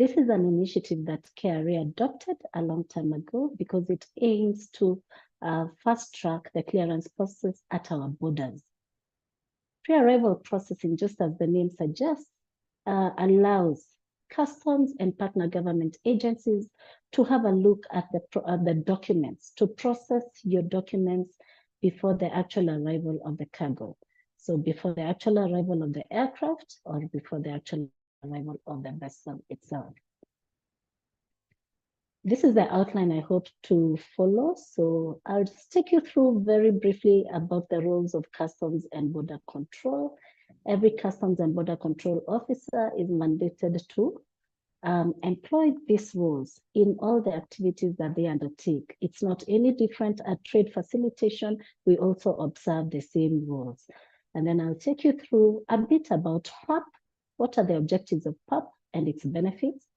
This is an initiative that KRA adopted a long time ago because it aims to fast track the clearance process at our borders. Pre-arrival processing, just as the name suggests, allows customs and partner government agencies to have a look at the documents, to process your documents before the actual arrival of the cargo. So before the actual arrival of the aircraft or before the actual arrival of the vessel itself. This is the outline I hope to follow. So I'll just take you through very briefly about the roles of Customs and Border Control. Every Customs and Border Control officer is mandated to employ these roles in all the activities that they undertake. It's not any different at trade facilitation. We also observe the same rules. And then I'll take you through a bit about PAP. What are the objectives of PAP and its benefits?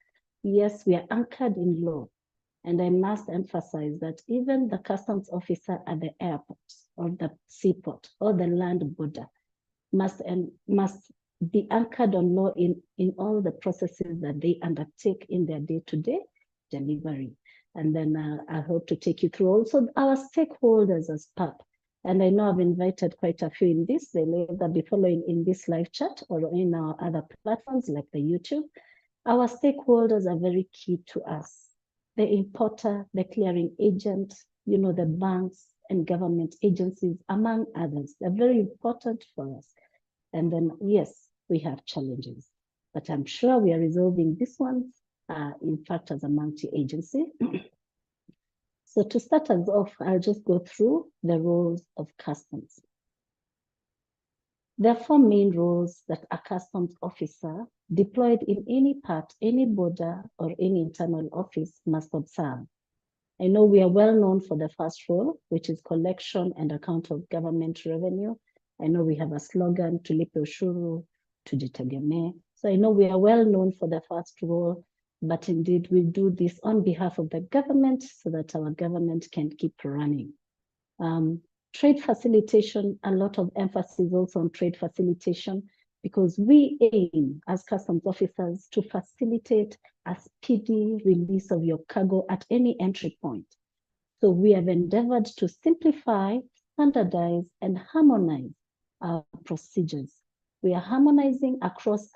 Yes, we are anchored in law. And I must emphasize that even the customs officer at the airport or the seaport or the land border must be anchored on law in all the processes that they undertake in their day-to-day delivery. And then I hope to take you through also our stakeholders as PAP. And I know I've invited quite a few in this. They may either be following in this live chat or in our other platforms like the YouTube. Our stakeholders are very key to us. The importer, the clearing agent, the banks and government agencies, among others. They're very important for us. And then, yes, we have challenges, but I'm sure we are resolving these ones, in fact, as a multi-agency. So to start us off, I'll just go through the roles of customs. There are four main roles that a customs officer deployed in any part, any border, or any internal office must observe. I know we are well known for the first role, which is collection and account of government revenue. I know we have a slogan, tulipe ushuru, tujitegemee. So I know we are well known for the first role, but indeed we do this on behalf of the government so that our government can keep running. Trade facilitation, a lot of emphasis also on trade facilitation, because we aim as customs officers to facilitate a speedy release of your cargo at any entry point. So we have endeavored to simplify, standardize, and harmonize our procedures. We are harmonizing across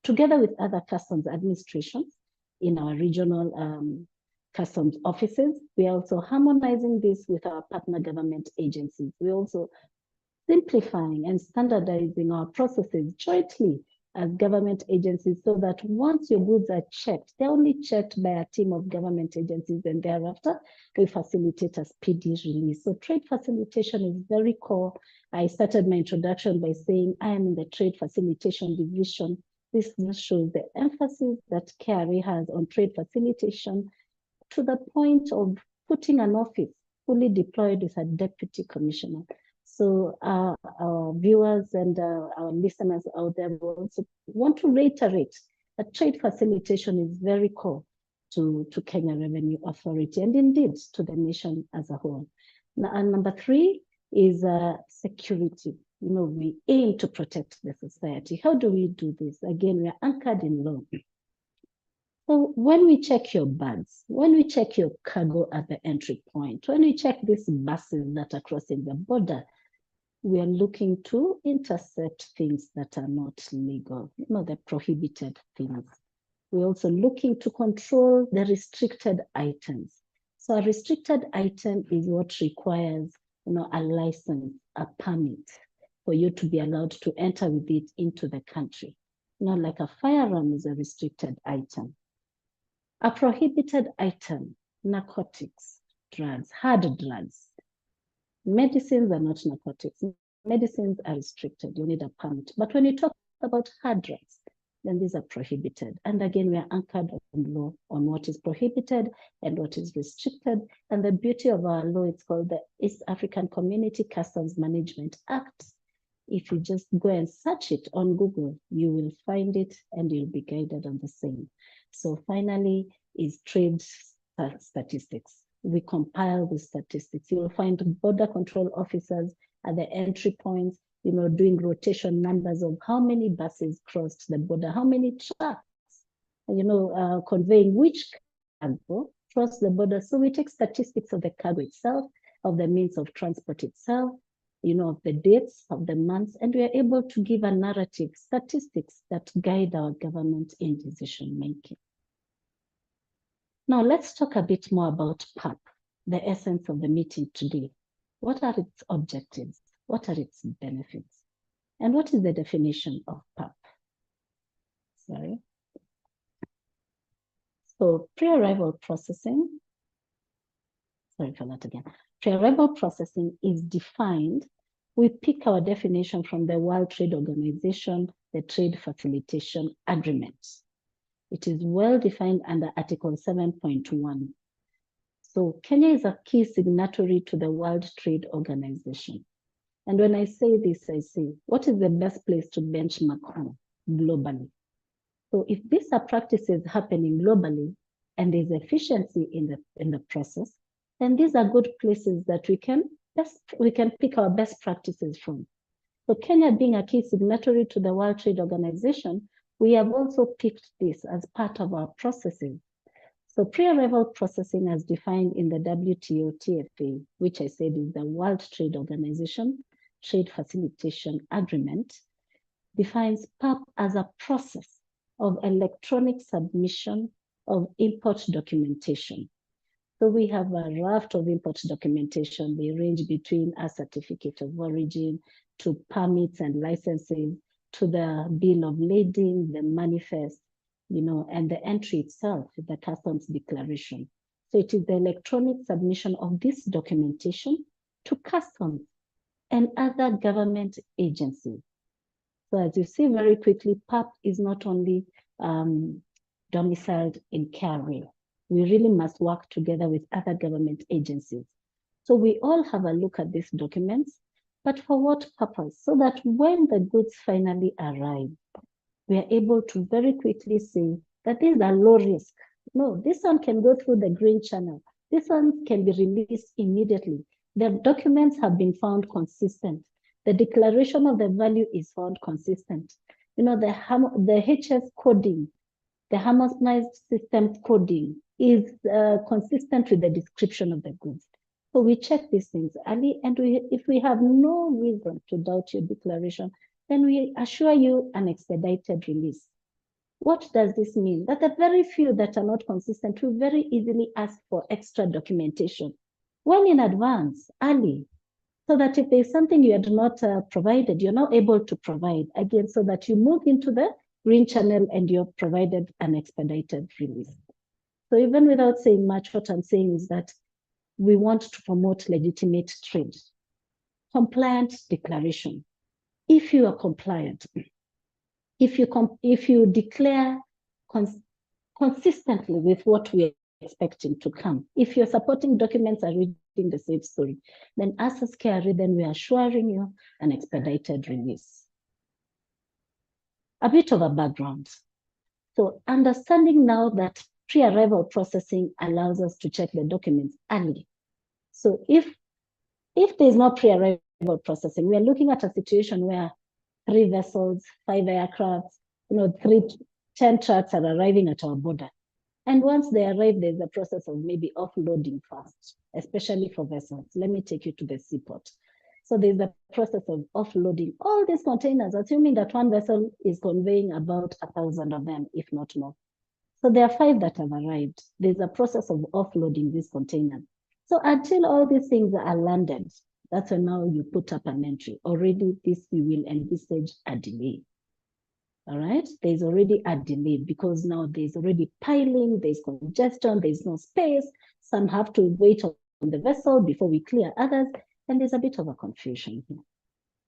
together with other customs administrations in our regional customs offices. We are also harmonizing this with our partner government agencies. We're also simplifying and standardizing our processes jointly as government agencies so that once your goods are checked, they're only checked by a team of government agencies, and thereafter we facilitate a speedy release. So trade facilitation is very core. I started my introduction by saying I am in the trade facilitation division. This just shows the emphasis that KRA has on trade facilitation to the point of putting an office fully deployed with a deputy commissioner. So our viewers and our listeners out there will also want to reiterate that trade facilitation is very core to Kenya Revenue Authority and indeed to the nation as a whole. Now, and number three is security. We aim to protect the society. How do we do this? Again, we are anchored in law. So when we check your bags, when we check your cargo at the entry point, when we check these buses that are crossing the border, we are looking to intercept things that are not legal, the prohibited things. We're also looking to control the restricted items. So a restricted item is what requires, a license, a permit for you to be allowed to enter with it into the country. Like a firearm is a restricted item. A prohibited item, narcotics, drugs, hard drugs. Medicines are not narcotics. Medicines are restricted. You need a permit. But when you talk about hard drugs, then these are prohibited. And again, we are anchored on law on what is prohibited and what is restricted. And the beauty of our law, it's called the East African Community Customs Management Act. If you just go and search it on Google, you will find it and you'll be guided on the same. So finally is trade statistics. We compile the statistics. You will find border control officers at the entry points, doing rotation numbers of how many buses crossed the border, how many trucks conveying which cargo cross the border. So we take statistics of the cargo itself, of the means of transport itself, of the dates, of the months, and we are able to give a narrative, statistics that guide our government in decision making. Now let's talk a bit more about PAP, the essence of the meeting today. What are its objectives? What are its benefits? And what is the definition of PAP? So pre-arrival processing, pre-arrival processing is defined. We pick our definition from the World Trade Organization, the Trade Facilitation Agreement. It is well defined under Article 7.1. So Kenya is a key signatory to the World Trade Organization. And when I say this, I say, what is the best place to benchmark on globally? So if these are practices happening globally and there's efficiency in the process, then these are good places that we can pick our best practices from. So Kenya being a key signatory to the World Trade Organization, we have also picked this as part of our processes. So pre-arrival processing as defined in the WTO TFA, which I said is the World Trade Organization Trade Facilitation Agreement, defines PAP as a process of electronic submission of import documentation. So we have a raft of import documentation. They range between a certificate of origin to permits and licenses, to the bill of lading, the manifest, and the entry itself, the customs declaration. So it is the electronic submission of this documentation to customs and other government agencies. So as you see very quickly, PAP is not only domiciled in KRA. We really must work together with other government agencies. So we all have a look at these documents, but for what purpose? So that when the goods finally arrive, we are able to very quickly say that these are low risk. No, this one can go through the green channel. This one can be released immediately. The documents have been found consistent. The declaration of the value is found consistent. The HS coding, the harmonized system coding is consistent with the description of the goods. So we check these things early, and if we have no reason to doubt your declaration, then we assure you an expedited release. What does this mean? That the very few that are not consistent will very easily ask for extra documentation well in advance, early, so that if there's something you had not provided, you're now able to provide again, so that you move into the green channel and you're provided an expedited release. So even without saying much, what I'm saying is that we want to promote legitimate trade. Compliant declaration. If you are compliant, if you declare consistently with what we are expecting to come, if your supporting documents are reading the same story, then as a KRA, then we are assuring you an expedited release. A bit of a background. So understanding now that pre-arrival processing allows us to check the documents early. So if there's no pre-arrival processing, we are looking at a situation where 3 vessels, 5 aircrafts, 10 trucks are arriving at our border. And once they arrive, there's a process of maybe offloading first, especially for vessels. Let me take you to the seaport. So there's a process of offloading all these containers, assuming that one vessel is conveying about 1,000 of them, if not more. So there are 5 that have arrived. There's a process of offloading these containers. So until all these things are landed, that's when now you put up an entry. Already this you will envisage a delay. All right, there's already a delay because now there's already piling, there's congestion, there's no space. Some have to wait on the vessel before we clear others, and there's a bit of a confusion here.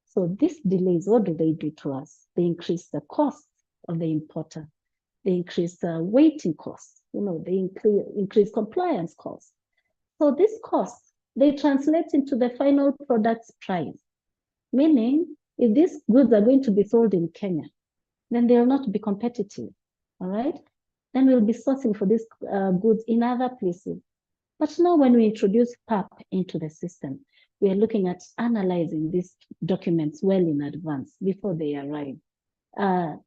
So these delays, what do they do to us? They increase the cost of the importer. They increase the waiting costs. They increase compliance costs. So these costs, they translate into the final product's price. Meaning, if these goods are going to be sold in Kenya, then they will not be competitive, all right? Then we'll be sourcing for these goods in other places. But now when we introduce PAP into the system, we are looking at analyzing these documents well in advance before they arrive,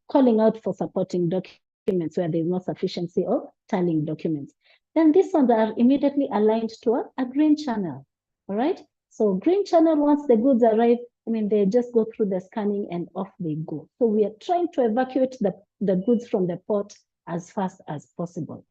calling out for supporting documents documents where there's no sufficiency of tallying documents. Then these ones are immediately aligned to a green channel, all right? So green channel, once the goods arrive, I mean, they just go through the scanning and off they go. So we are trying to evacuate the goods from the port as fast as possible.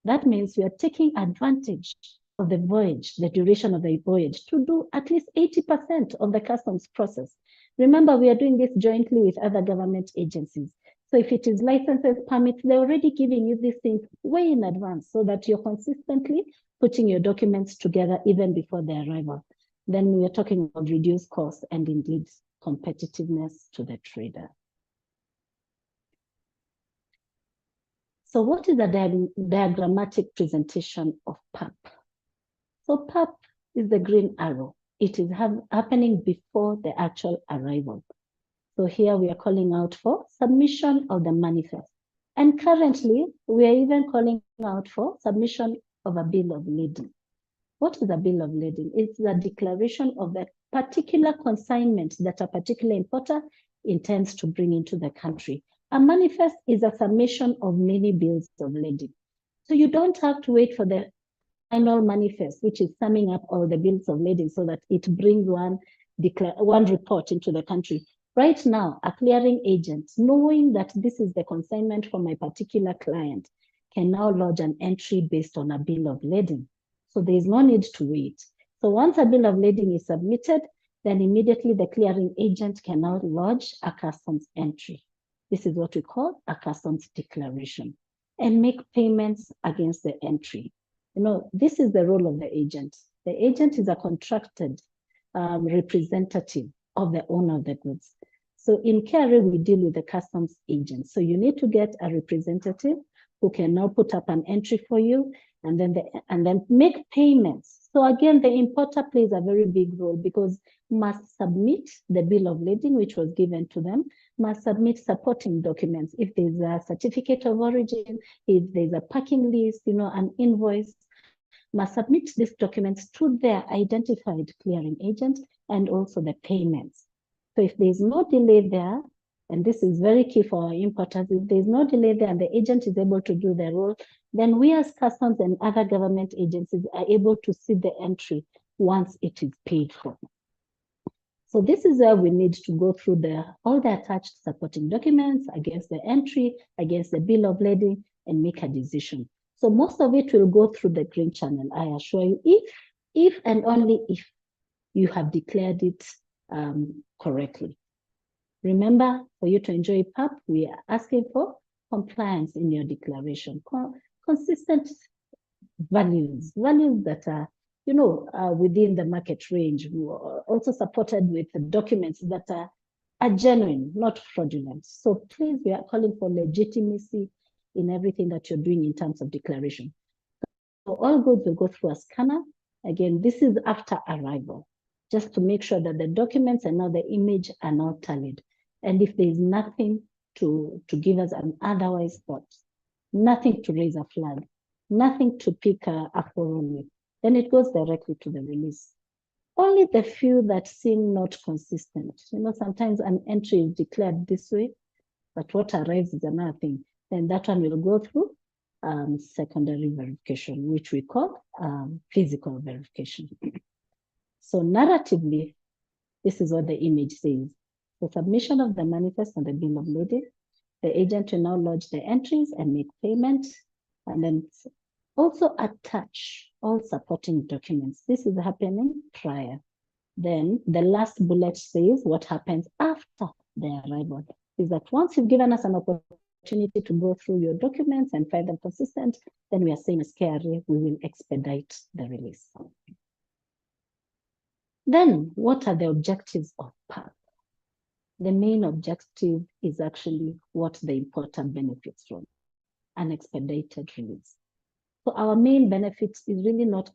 That means we are taking advantage of the voyage, the duration of the voyage, to do at least 80% of the customs process. Remember, we are doing this jointly with other government agencies. So if it is licenses, permits, they're already giving you these things way in advance so that you're consistently putting your documents together even before their arrival. Then we are talking about reduced cost and indeed competitiveness to the trader. So what is the diagrammatic presentation of PAP? So PAP is the green arrow. It is happening before the actual arrival. So here we are calling out for submission of the manifest. And currently, we are even calling out for submission of a bill of lading. What is a bill of lading? It's a declaration of the particular consignment that a particular importer intends to bring into the country. A manifest is a summation of many bills of lading. So you don't have to wait for the final manifest, which is summing up all the bills of lading so that it brings one report into the country. Right now, a clearing agent, knowing that this is the consignment for my particular client, can now lodge an entry based on a bill of lading. So there is no need to wait. So once a bill of lading is submitted, then immediately the clearing agent can now lodge a customs entry. This is what we call a customs declaration, and make payments against the entry. You know, this is the role of the agent. The agent is a contracted representative of the owner of the goods. So in KRA, we deal with the customs agent. So you need to get a representative who can now put up an entry for you and then make payments. So again, the importer plays a very big role because must submit the bill of lading, which was given to them, must submit supporting documents. If there's a certificate of origin, if there's a packing list, you know, an invoice, must submit these documents to their identified clearing agent and also the payments. So if there's no delay there, and this is very key for our importers, if there's no delay there and the agent is able to do their role, then we as customs and other government agencies are able to see the entry once it is paid for. So this is where we need to go through all the attached supporting documents against the entry, against the bill of lading, and make a decision. So most of it will go through the green channel, I assure you, if and only if you have declared it correctly. Remember, for you to enjoy PAP, we are asking for compliance in your declaration, consistent values that are, you know, within the market range, also supported with documents that are genuine, not fraudulent. So please, we are calling for legitimacy in everything that you're doing in terms of declaration. So all goods will go through a scanner. Again, this is after arrival, just to make sure that the documents and now the image are now tallied. And if there is nothing to give us an otherwise thought, nothing to raise a flag, nothing to pick a quarrel with, then it goes directly to the release. Only the few that seem not consistent. You know, sometimes an entry is declared this way, but what arrives is another thing. Then that one will go through secondary verification, which we call physical verification. So narratively, this is what the image says. The submission of the manifest and the bill of lading, the agent will now lodge the entries and make payment, and then also attach all supporting documents. This is happening prior. Then the last bullet says what happens after the arrival is that once you've given us an opportunity to go through your documents and find them consistent, then we are saying as KRA, we will expedite the release. Then what are the objectives of PAP? The main objective is actually what the importer benefits from, an expedited release. So our main benefit is really not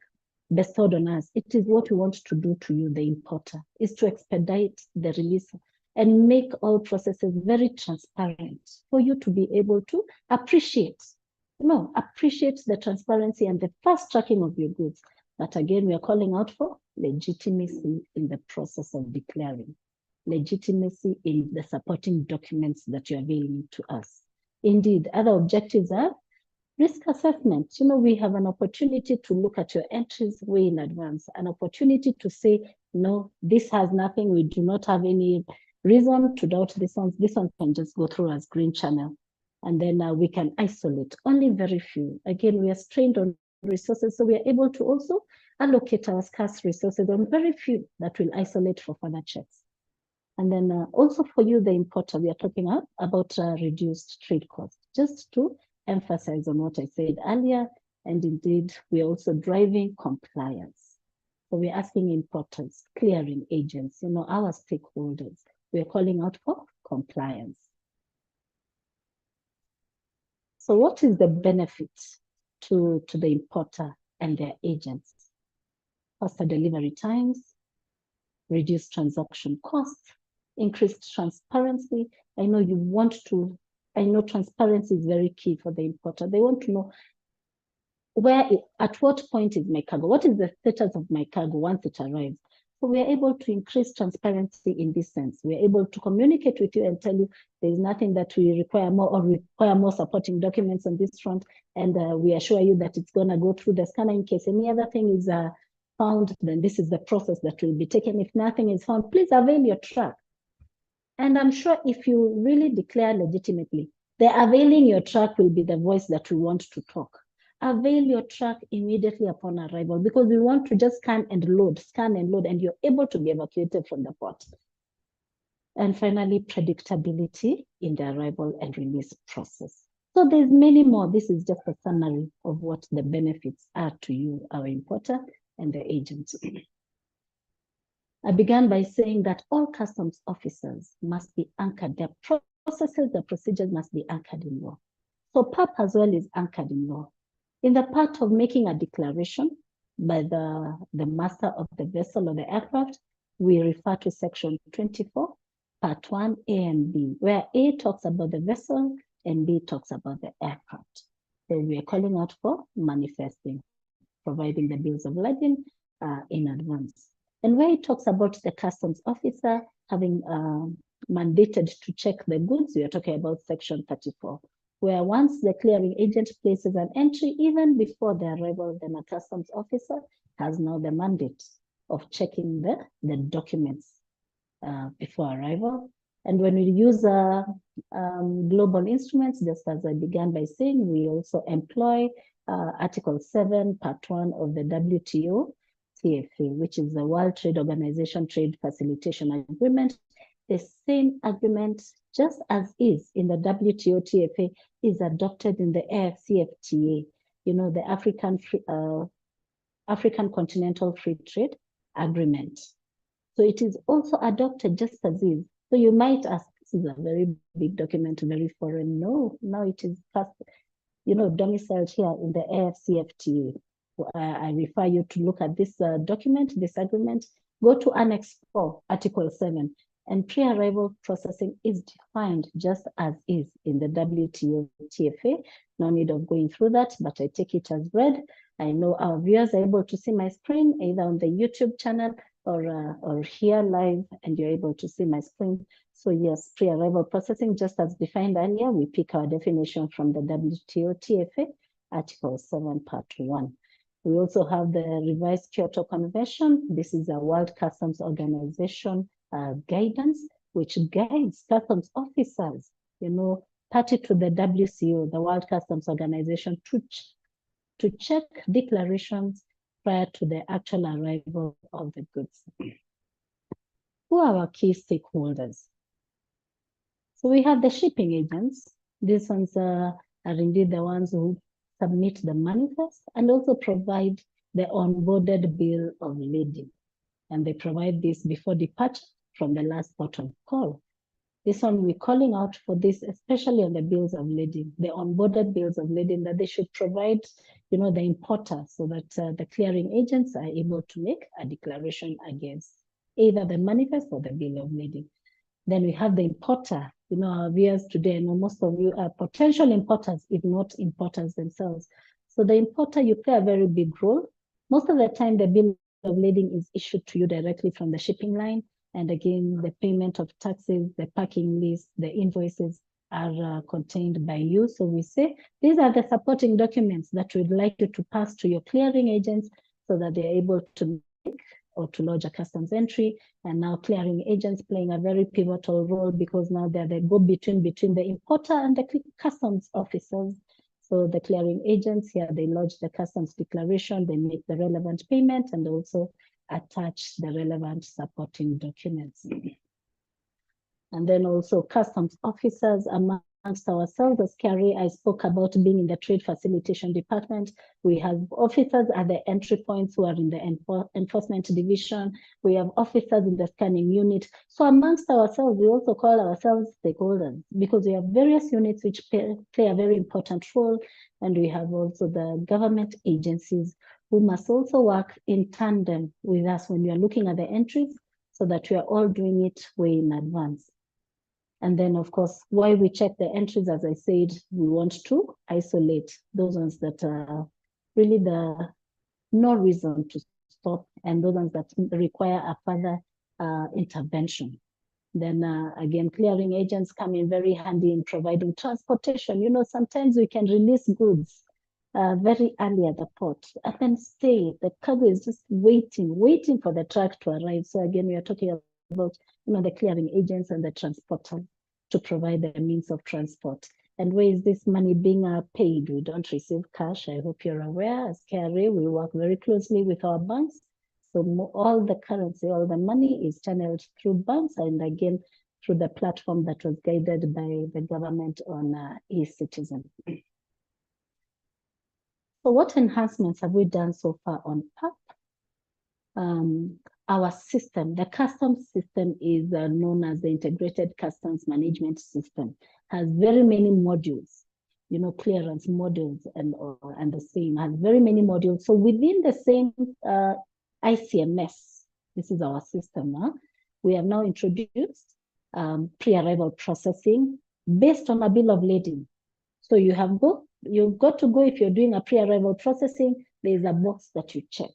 bestowed on us. It is what we want to do to you, the importer, is to expedite the release and make all processes very transparent for you to be able to appreciate the transparency and the fast tracking of your goods. But again, we are calling out for legitimacy in the process of declaring, legitimacy in the supporting documents that you're availing to us. Indeed, other objectives are risk assessment. We have an opportunity to look at your entries way in advance, an opportunity to say, no, this has nothing. We do not have any reason to doubt this one. This one can just go through as green channel. And then we can isolate only very few. Again, we are strained on resources, so we are able to also allocate our scarce resources on very few that will isolate for further checks. And then also for you, the importer, we are talking about reduced trade costs, just to emphasize on what I said earlier. And indeed, we're also driving compliance. So we're asking importers, clearing agents, our stakeholders, we're calling out for compliance. So what is the benefit to the importer and their agents? Faster delivery times, reduced transaction costs, increased transparency. I know transparency is very key for the importer. They want to know at what point is my cargo? What is the status of my cargo once it arrives? So we are able to increase transparency in this sense. We are able to communicate with you and tell you there is nothing that we require more or require more supporting documents on this front. And we assure you that it's going to go through the scanner in case any other thing is found, then this is the process that will be taken. If nothing is found, please avail your truck. And I'm sure if you really declare legitimately, the availing your truck will be the voice that we want to talk. Avail your truck immediately upon arrival, because we want to just scan and load, and you're able to be evacuated from the port. And finally, predictability in the arrival and release process. So there's many more. This is just a summary of what the benefits are to you, our importer, and the agents. I began by saying that all customs officers must be anchored. Their processes, their procedures must be anchored in law. So PAP as well is anchored in law. In the part of making a declaration by the master of the vessel or the aircraft, we refer to section 24, part 1, A and B, where A talks about the vessel and B talks about the aircraft. So we are calling out for manifesting, providing the bills of lading in advance. And where it talks about the customs officer having mandated to check the goods, we are talking about section 34, where once the clearing agent places an entry, even before the arrival, then a customs officer has now the mandate of checking the documents before arrival. And when we use global instruments, just as I began by saying, we also employ Article 7, Part 1 of the WTO TFA, which is the World Trade Organization Trade Facilitation Agreement. The same agreement, just as is in the WTO TFA, is adopted in the AFCFTA, the African Continental Free Trade Agreement. So it is also adopted just as is. So you might ask, this is a very big document, very foreign. No, it is first, domiciled here in the AFCFTA. I refer you to look at this document, this agreement. Go to Annex 4, Article 7, and pre-arrival processing is defined just as is in the WTO TFA. No need of going through that, but I take it as read. I know our viewers are able to see my screen either on the YouTube channel or here live, and you're able to see my screen. So yes, pre-arrival processing, just as defined earlier, we pick our definition from the WTO TFA, Article 7, Part 1. We also have the revised Kyoto Convention. This is a World Customs Organization guidance, which guides customs officers, party to the WCO, the World Customs Organization, to check declarations prior to the actual arrival of the goods. Who are our key stakeholders? So we have the shipping agents. These ones are indeed the ones who submit the manifest and also provide the onboarded bill of lading. And they provide this before departure from the last port of call. This one, we're calling out for this, especially on the bills of lading, the onboarded bills of lading that they should provide, the importer, so that the clearing agents are able to make a declaration against either the manifest or the bill of lading. Then we have the importer. Our viewers today, I know most of you are potential importers, if not importers themselves. So the importer, you play a very big role. Most of the time, the bill of lading is issued to you directly from the shipping line. And again, the payment of taxes, the packing list, the invoices, are contained by you. So we say, these are the supporting documents that we'd like you to pass to your clearing agents so that they're able to make or to lodge a customs entry. And now clearing agents playing a very pivotal role because now they're the go-between between the importer and the customs officers. So the clearing agents here, they lodge the customs declaration, they make the relevant payment and also attach the relevant supporting documents. And then also customs officers amongst ourselves, as KRA, I spoke about being in the trade facilitation department. We have officers at the entry points who are in the enforcement division. We have officers in the scanning unit. So amongst ourselves, we also call ourselves stakeholders because we have various units which play a very important role. And we have also the government agencies who must also work in tandem with us when we are looking at the entries so that we are all doing it way in advance. And then, of course, why we check the entries, as I said, we want to isolate those ones that are really no reason to stop and those ones that require a further intervention. Then again, clearing agents come in very handy in providing transportation. You know, sometimes we can release goods very early at the port and then stay. The cargo is just waiting for the truck to arrive. So again, we are talking about, you know, the clearing agents and the transporter to provide the means of transport. And where is this money being paid? We don't receive cash. I hope you're aware. As KRA, we work very closely with our banks. So all the currency, all the money is channeled through banks and again, through the platform that was guided by the government on eCitizen. So what enhancements have we done so far on PAP? Our system, the customs system is known as the Integrated Customs Management System, has very many modules, you know, clearance modules and the same, has very many modules. So within the same ICMS, this is our system, we have now introduced pre-arrival processing based on a bill of lading. So you've got to go, if you're doing a pre-arrival processing, there's a box that you check.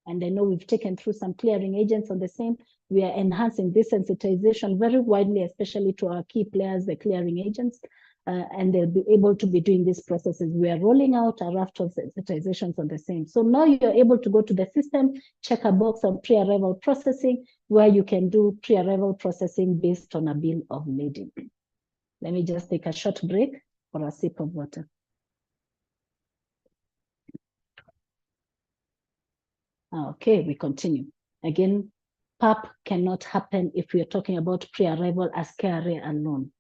And I know we've taken through some clearing agents on the same. We are enhancing this sensitization very widely, especially to our key players, the clearing agents, and they'll be able to be doing these processes. We are rolling out a raft of sensitizations on the same. So now you're able to go to the system, check a box on pre-arrival processing, where you can do pre-arrival processing based on a bill of lading. Let me just take a short break for a sip of water. Okay, we continue. Again, PAP cannot happen if we are talking about pre-arrival as KRA alone.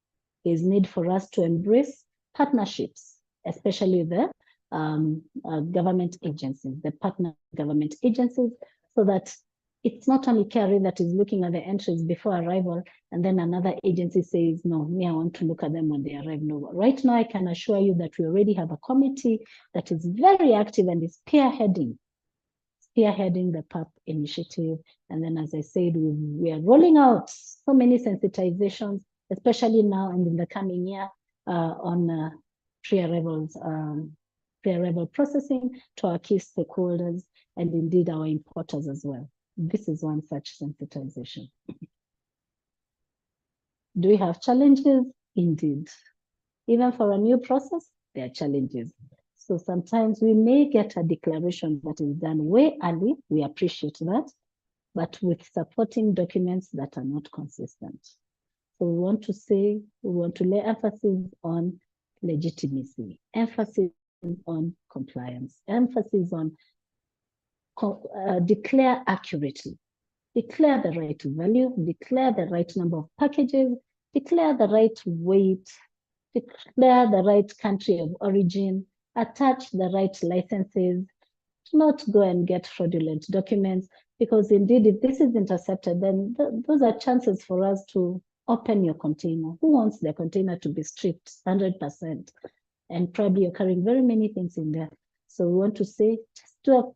There's need for us to embrace partnerships, especially the government agencies, the partner government agencies, so that it's not only KRA that is looking at the entries before arrival, and then another agency says, no, me, I want to look at them when they arrive. No, right now I can assure you that we already have a committee that is very active and is spearheading the PAP initiative. And then, as I said, we are rolling out so many sensitizations, especially now and in the coming year on pre-arrival processing to our key stakeholders and indeed our importers as well. This is one such sensitization. Do we have challenges? Indeed. Even for a new process, there are challenges. So sometimes we may get a declaration that is done way early. We appreciate that, but with supporting documents that are not consistent. So we want to lay emphasis on legitimacy, emphasis on compliance, emphasis on declare accurately, declare the right value, declare the right number of packages, declare the right weight, declare the right country of origin, attach the right licenses, not go and get fraudulent documents, because indeed, if this is intercepted, then those are chances for us to open your container. Who wants their container to be stripped 100%? And probably you're carrying very many things in there. So we want to say, just do a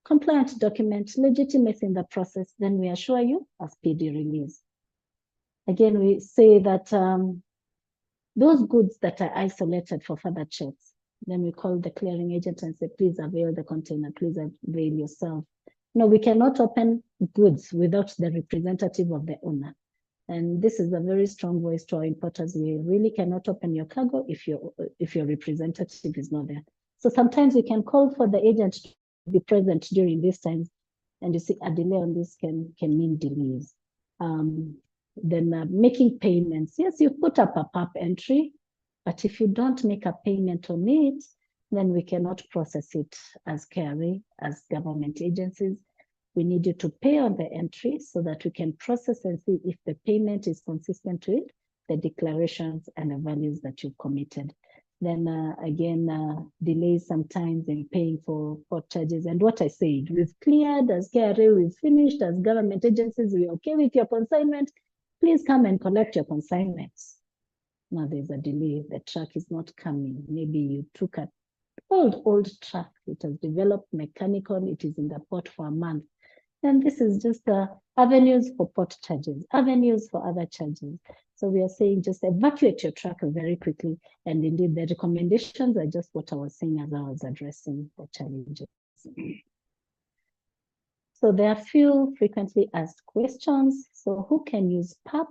compliant document, legitimacy in the process, then we assure you a speedy release. Again, we say that those goods that are isolated for further checks, then we call the clearing agent and say, please avail the container, please avail yourself. No, we cannot open goods without the representative of the owner. And this is a very strong voice to our importers. We really cannot open your cargo if your representative is not there. So sometimes we can call for the agent to be present during these times, and you see a delay on this can mean delays. Then making payments. Yes, you put up a PAP entry, but if you don't make a payment on it, then we cannot process it as KRA, as government agencies. We need you to pay on the entry so that we can process and see if the payment is consistent with the declarations and the values that you've committed. Then again, delays sometimes in paying for port charges. And what I said, we've cleared as KRA, we've finished as government agencies, we're okay with your consignment. Please come and collect your consignments. Now there's a delay, the truck is not coming. Maybe you took an old truck, it has developed mechanical, it is in the port for a month. And this is just avenues for port charges, avenues for other charges. So we are saying just evacuate your truck very quickly. And indeed, the recommendations are just what I was saying as I was addressing the challenges. So there are few frequently asked questions. So who can use PAP?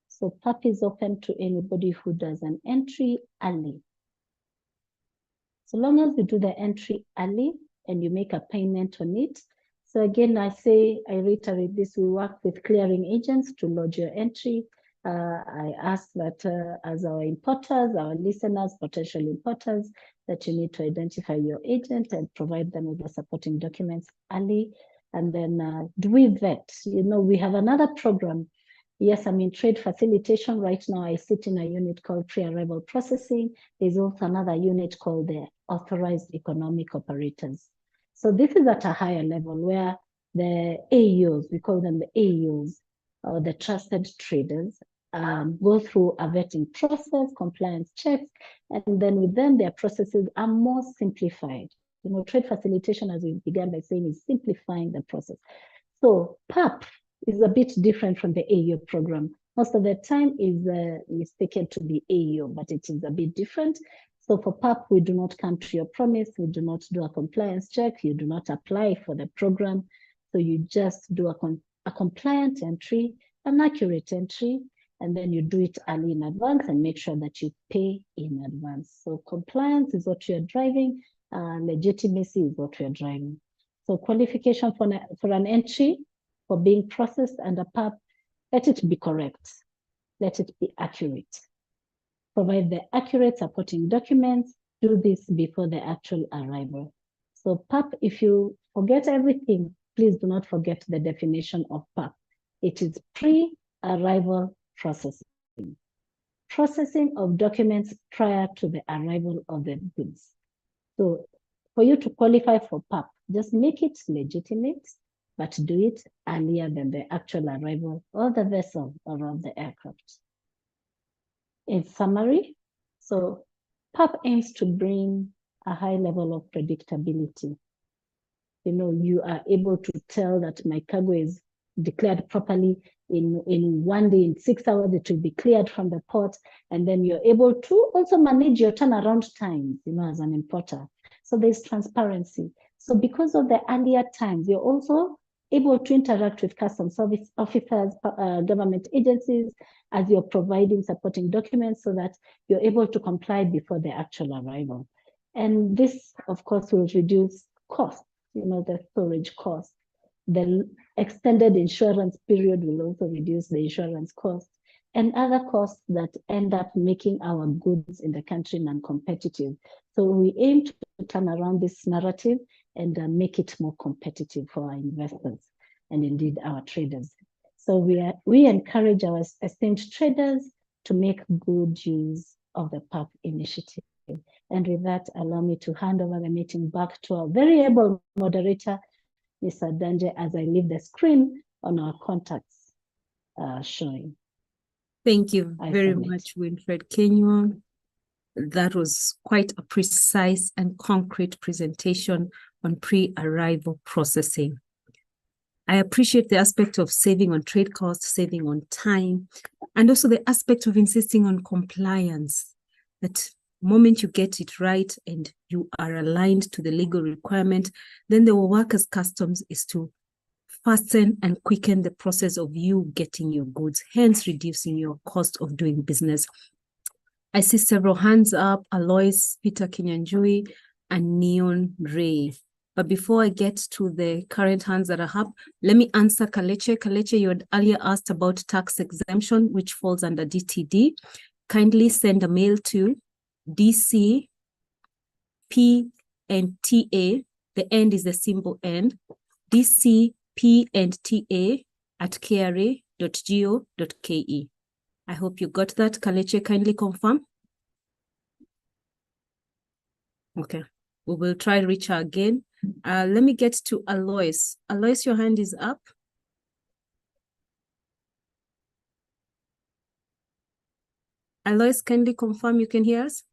So PAP is open to anybody who does an entry early. So long as you do the entry early and you make a payment on it. So again, I reiterate this, we work with clearing agents to lodge your entry. I ask that as our importers, our listeners, potential importers, that you need to identify your agent and provide them with the supporting documents early. And then do we vet? You know, we have another program. Yes, I'm in trade facilitation right now. I sit in a unit called pre-arrival processing. There's also another unit called the authorized economic operators. So this is at a higher level where the AEOs, we call them the AEOs, or the trusted traders, go through a vetting process, compliance checks, and then with them, their processes are more simplified. You know, trade facilitation, as we began by saying, is simplifying the process. So PAP is a bit different from the AEO program. Most of the time is mistaken to be AEO, but it is a bit different. So for PAP, we do not come to your promise. We do not do a compliance check. You do not apply for the program. So you just do a compliant entry, an accurate entry, and then you do it early in advance and make sure that you pay in advance. So compliance is what you're driving. Legitimacy is what we're driving. So qualification for an entry, for being processed under PAP, let it be correct. Let it be accurate. Provide the accurate supporting documents. Do this before the actual arrival. So PAP, if you forget everything, please do not forget the definition of PAP. It is pre-arrival processing. Processing of documents prior to the arrival of the goods. So for you to qualify for PAP, just make it legitimate, but do it earlier than the actual arrival of the vessel or of the aircraft. In summary, so PAP aims to bring a high level of predictability. You know, you are able to tell that my cargo is declared properly in 1 day, in 6 hours, it will be cleared from the port. And then you're able to also manage your turnaround time, you know, as an importer. So there's transparency. So because of the earlier times, you're also able to interact with customs service officers, government agencies, as you're providing supporting documents so that you're able to comply before the actual arrival. And this, of course, will reduce costs, you know, the storage cost. The extended insurance period will also reduce the insurance cost and other costs that end up making our goods in the country non-competitive. So we aim to turn around this narrative and make it more competitive for our investors and indeed our traders. So we encourage our esteemed traders to make good use of the PAP initiative. And with that, allow me to hand over the meeting back to our very able moderator, Mr. Danje, as I leave the screen on our contacts showing. Thank you very much, Winfred Kenywa. That was quite a precise and concrete presentation on pre-arrival processing. I appreciate the aspect of saving on trade costs, saving on time, and also the aspect of insisting on compliance. That moment you get it right and you are aligned to the legal requirement, then the work as customs is to fasten and quicken the process of you getting your goods, hence reducing your cost of doing business. I see several hands up: Alois, Peter Kinyanjui, and Neon Ray. But before I get to the current hands that are up, let me answer Kaleche. Kaleche, you had earlier asked about tax exemption, which falls under DTD. Kindly send a mail to DC P and TA. The end is the symbol end. DC P and TA at kra.go.ke. I hope you got that. Kaleche, kindly confirm. Okay, we will try to reach her again. Let me get to Alois. Alois, your hand is up. Alois, kindly confirm you can hear us.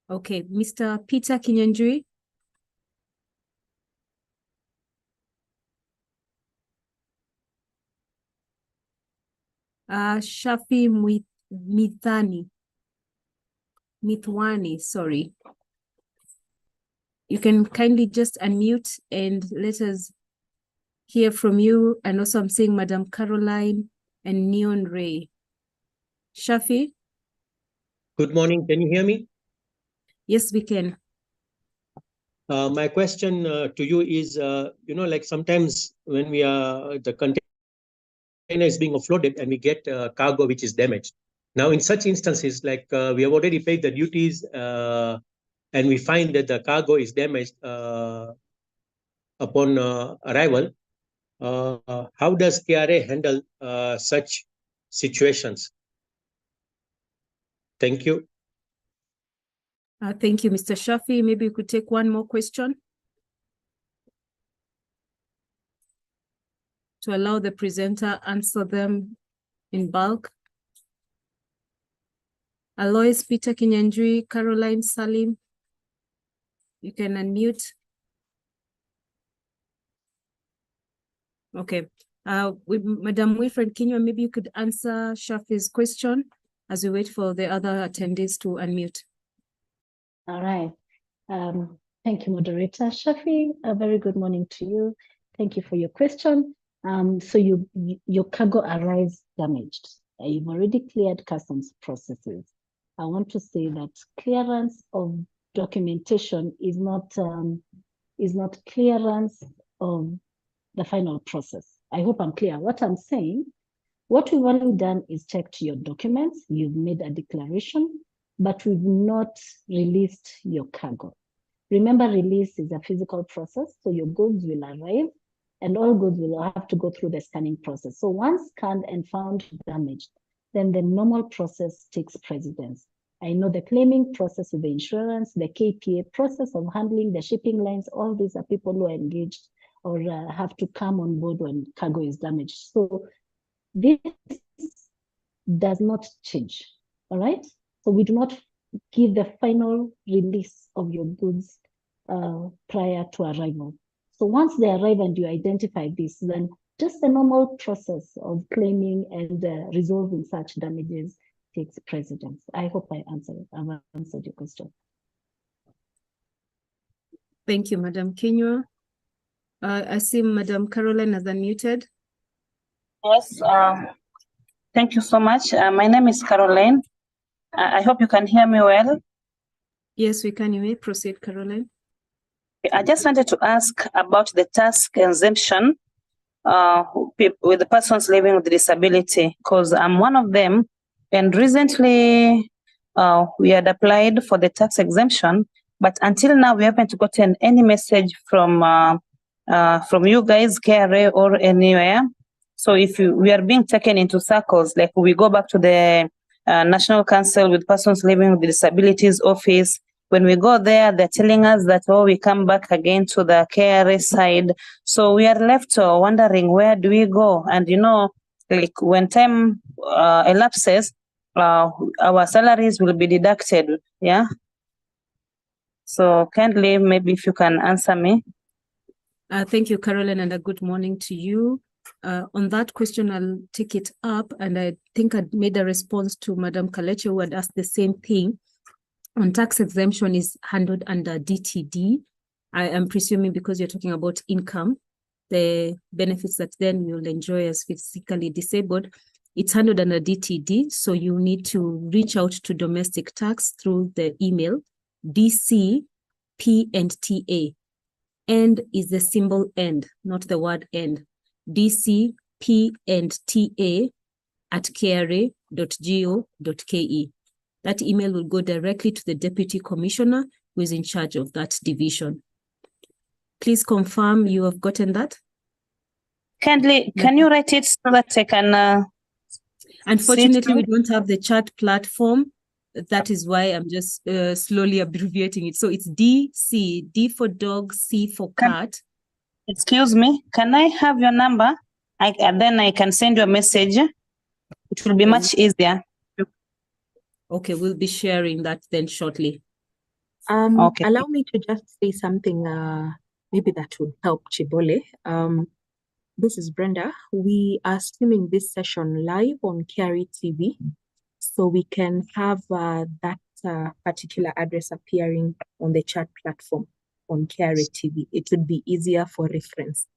Okay, Mr. Peter Kinyanjui. Shafi Mithwani, sorry. You can kindly just unmute and let us hear from you. And also I'm seeing Madam Caroline and Neon Ray. Shafi? Good morning. Can you hear me? Yes, we can. My question to you is, like sometimes when the container is being offloaded and we get cargo which is damaged. Now, in such instances, like we have already paid the duties and we find that the cargo is damaged upon arrival, how does KRA handle such situations? Thank you. Thank you, Mr. Shafi. Maybe you could take one more question to allow the presenter answer them in bulk. Alois, Peter Kinyanjui, Caroline, Salim, you can unmute. Okay. With Madam Wilfred Kinyua, maybe you could answer Shafi's question as we wait for the other attendees to unmute. All right. Thank you, moderator. Shafi, a very good morning to you. Thank you for your question. So your cargo arrives damaged. You've already cleared customs processes. I want to say that clearance of documentation is not clearance of the final process. I hope I'm clear. What I'm saying, what we've only done is checked your documents. You've made a declaration, but we've not released your cargo. Remember, release is a physical process, so your goods will arrive and all goods will have to go through the scanning process. So once scanned and found damaged, then the normal process takes precedence. I know the claiming process with the insurance, the KPA process of handling the shipping lines, all these are people who are engaged or have to come on board when cargo is damaged. So this does not change, all right? So we do not give the final release of your goods prior to arrival. So once they arrive and you identify this, then just the normal process of claiming and resolving such damages takes precedence. I hope I've answered your question. Thank you, Madam Kinyua. I see Madam Caroline has unmuted. Yes, thank you so much. My name is Caroline. I hope you can hear me well. Yes, we can. You may proceed, Caroline. I just wanted to ask about the tax exemption with the persons living with disability, because I'm one of them. And recently, we had applied for the tax exemption, but until now, we haven't gotten any message from you guys, KRA or anywhere. So if we are being taken into circles, like we go back to the National Council with Persons Living with Disabilities office. When we go there, they're telling us that, oh, we come back again to the KRA side. So we are left wondering, where do we go? And, like when time elapses, our salaries will be deducted. Yeah. So kindly, maybe if you can answer me. Thank you, Caroline, and a good morning to you. On that question, I'll take it up, and I think I made a response to Madam Kaleche, who had asked the same thing. on tax exemption is handled under DTD. I am presuming because you're talking about income, the benefits that then you'll enjoy as physically disabled, it's handled under DTD. So you need to reach out to domestic tax through the email DC P&TA. End is the symbol end, not the word end. DC P&TA at kra.go.ke. That email will go directly to the Deputy Commissioner who is in charge of that division. Please confirm you have gotten that. Kindly, can you write it so that I can? Unfortunately, we don't have the chat platform. That is why I'm just slowly abbreviating it. So it's DC, D for dog, C for cat. Excuse me, can I have your number? And then I can send you a message. It will be much easier. Okay, we'll be sharing that then shortly. Okay. Allow me to just say something maybe that would help Chibole. This is Brenda. We are streaming this session live on KRA TV, so we can have that particular address appearing on the chat platform on KRA TV. It would be easier for reference.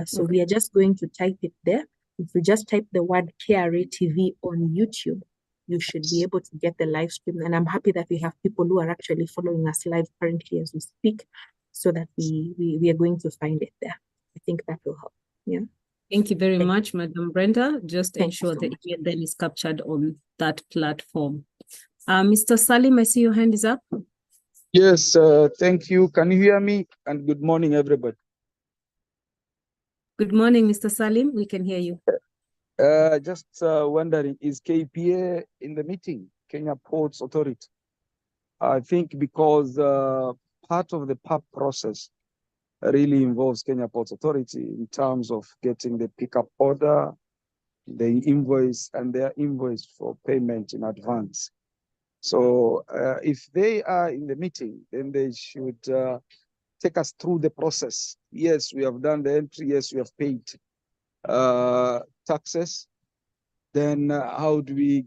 So we are just going to type it there. If you just type the word KRA TV on YouTube, you should be able to get the live stream. And I'm happy that we have people who are actually following us live currently as we speak, so that we are going to find it there. I think that will help. Yeah. Thank you very much, Madam Brenda. Just ensure the much. email then is captured on that platform. Mr. Salim, I see your hand is up. Yes, thank you. Can you hear me? And good morning, everybody. Good morning, Mr. Salim. We can hear you. Just wondering, is KPA in the meeting, Kenya Ports Authority? I think because part of the PAP process really involves Kenya Ports Authority in terms of getting the pickup order, the invoice, and their invoice for payment in advance. So if they are in the meeting, then they should take us through the process. Yes, we have done the entry. Yes, we have paid taxes. Then how do we,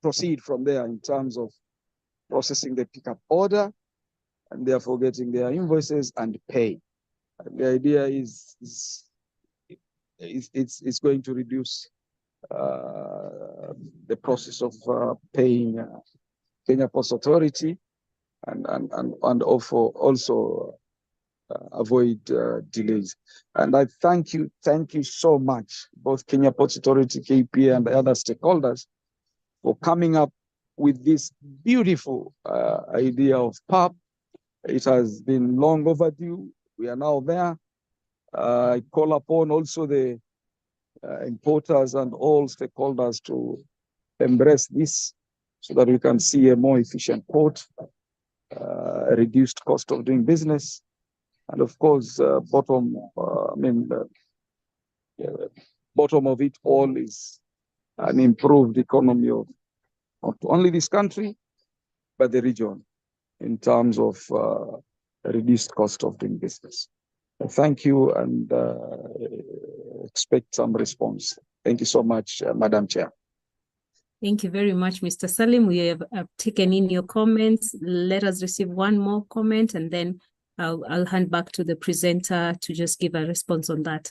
proceed from there in terms of processing the pickup order and therefore getting their invoices and pay? And the idea is it's going to reduce the process of paying Kenya Ports Authority and also avoid delays. And I thank you so much, both Kenya Ports Authority, KPA, and the other stakeholders for coming up with this beautiful idea of PAP. It has been long overdue. We are now there. I call upon also the importers and all stakeholders to embrace this so that we can see a more efficient port, a reduced cost of doing business, and of course, bottom of it all is an improved economy of not only this country, but the region in terms of reduced cost of doing business. Thank you, and expect some response. Thank you so much, Madam Chair. Thank you very much, Mr. Salim. We have taken in your comments. Let us receive one more comment, and then I'll hand back to the presenter to just give a response on that.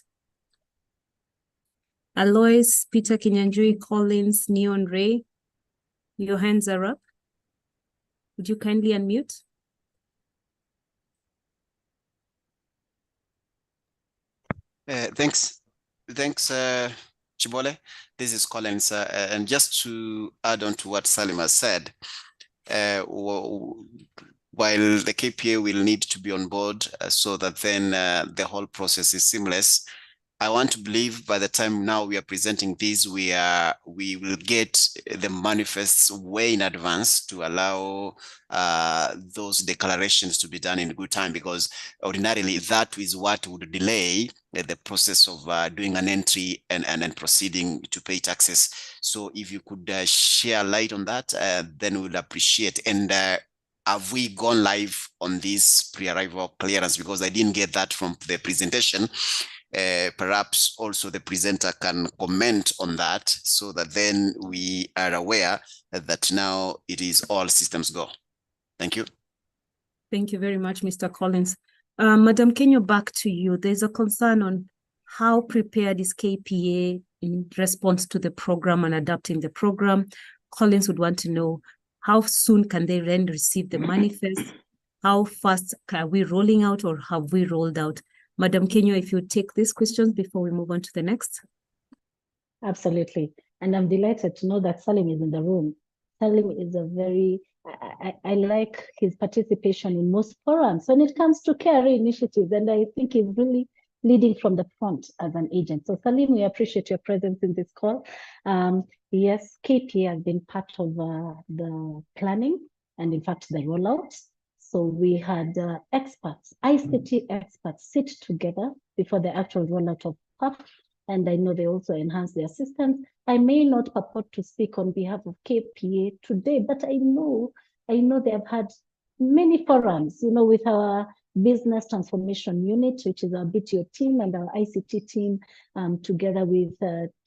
Alois, Peter Kinyanjui, Collins, Neon Ray, your hands are up. Would you kindly unmute? Thanks, Chibole. This is Collins, and just to add on to what Salim has said, while the KPA will need to be on board so that then the whole process is seamless, I want to believe by the time now we are presenting this, we will get the manifests way in advance to allow those declarations to be done in good time, because ordinarily that is what would delay the process of doing an entry and proceeding to pay taxes. So if you could share light on that, then we'll appreciate. And have we gone live on this pre-arrival clearance? Because I didn't get that from the presentation. perhaps also the presenter can comment on that so that then we are aware that now it is all systems go. Thank you. Thank you very much, Mr. Collins. Madam Kenyo, back to you. There's a concern on how prepared is KPA in response to the program and adapting the program. Collins would want to know how soon can they then receive the manifest? How fast are we rolling out or have we rolled out? Madam Kenyo, if you take these questions before we move on to the next. Absolutely. And I'm delighted to know that Salim is in the room. Salim is a very, I like his participation in most forums when it comes to KRA initiatives. And I think he's really leading from the front as an agent. So Salim, we appreciate your presence in this call. Yes, KPA has been part of the planning and in fact the rollout. So we had experts, ICT experts sit together before the actual rollout of PAP. And I know they also enhanced their systems. I may not purport to speak on behalf of KPA today, but I know they have had many forums, with our business transformation unit, which is our BTO team and our ICT team, together with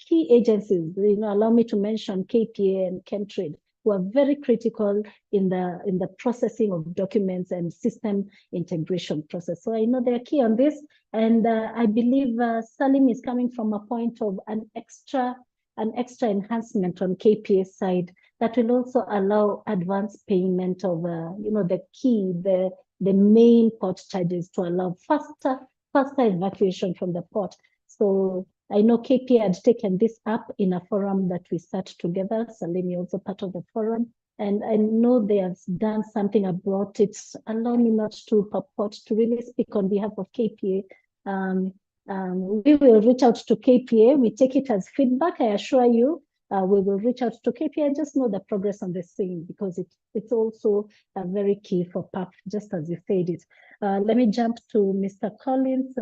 key agencies. Allow me to mention KPA and Chemtrade, who are very critical in the processing of documents and system integration process. So I know they're key on this. And I believe Salim is coming from a point of an extra enhancement on KPA's side that will also allow advance payment of the main port charges to allow faster evacuation from the port. So I know KPA had taken this up in a forum that we sat together. Salim, you're also part of the forum. And I know they have done something about it. Allow me not to purport to really speak on behalf of KPA. We will reach out to KPA. We take it as feedback, I assure you. We will reach out to KPA and just know the progress on this thing, because it's also very key for PAP, just as you said it. Let me jump to Mr. Collins'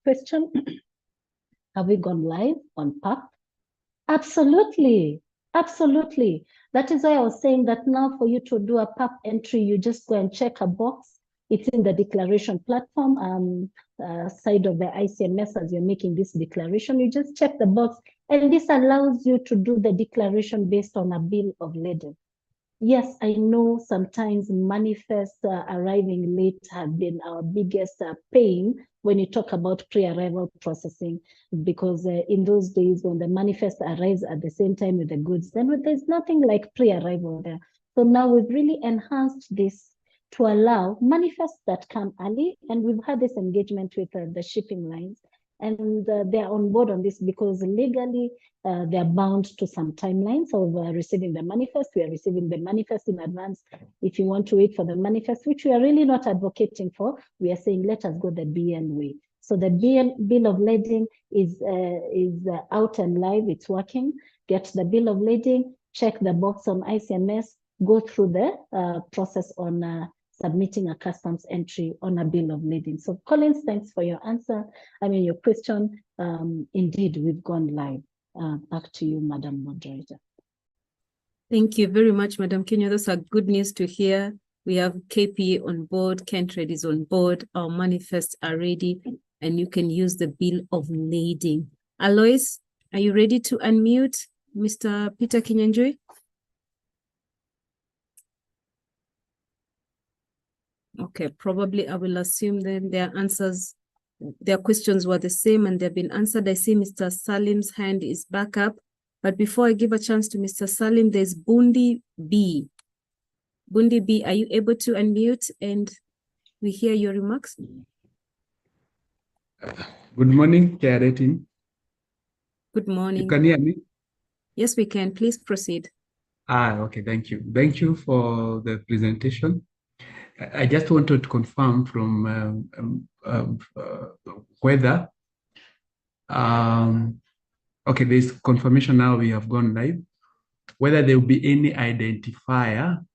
question. Have we gone live on PAP? Absolutely. Absolutely. That is why I was saying that now for you to do a PAP entry, you just go and check a box. It's in the declaration platform side of the ICMS as you're making this declaration. You just check the box, and this allows you to do the declaration based on a bill of lading. Yes, I know sometimes manifests arriving late have been our biggest pain when you talk about pre-arrival processing, because in those days when the manifest arrives at the same time with the goods, then there's nothing like pre-arrival there. So now we've really enhanced this to allow manifests that come early, and we've had this engagement with the shipping lines, and they're on board on this because legally they're bound to some timelines of receiving the manifest. We are receiving the manifest in advance. If you want to wait for the manifest, which we are really not advocating for, we are saying let us go the BL way. So the bill of lading is out and live, it's working. Get the bill of lading, check the box on ICMS, go through the process on submitting a customs entry on a bill of lading. So Collins, thanks for your answer. Your question. Indeed, we've gone live. Back to you, Madam Moderator. Thank you very much, Madam Kenya. Those are good news to hear. We have KPA on board, Chemtrade is on board, our manifests are ready, and you can use the bill of lading. Alois, are you ready to unmute Mr. Peter Kinyanjui? Okay, probably I will assume then their questions were the same and they've been answered. I see Mr. Salim's hand is back up. But before I give a chance to Mr. Salim, there's Bundi B. Bundi B, are you able to unmute and we hear your remarks? Good morning, KRA team. Good morning. You can hear me? Yes, we can. Please proceed. Okay, thank you. Thank you for the presentation. I just wanted to confirm from whether, okay, there's confirmation now we have gone live, whether there will be any identifier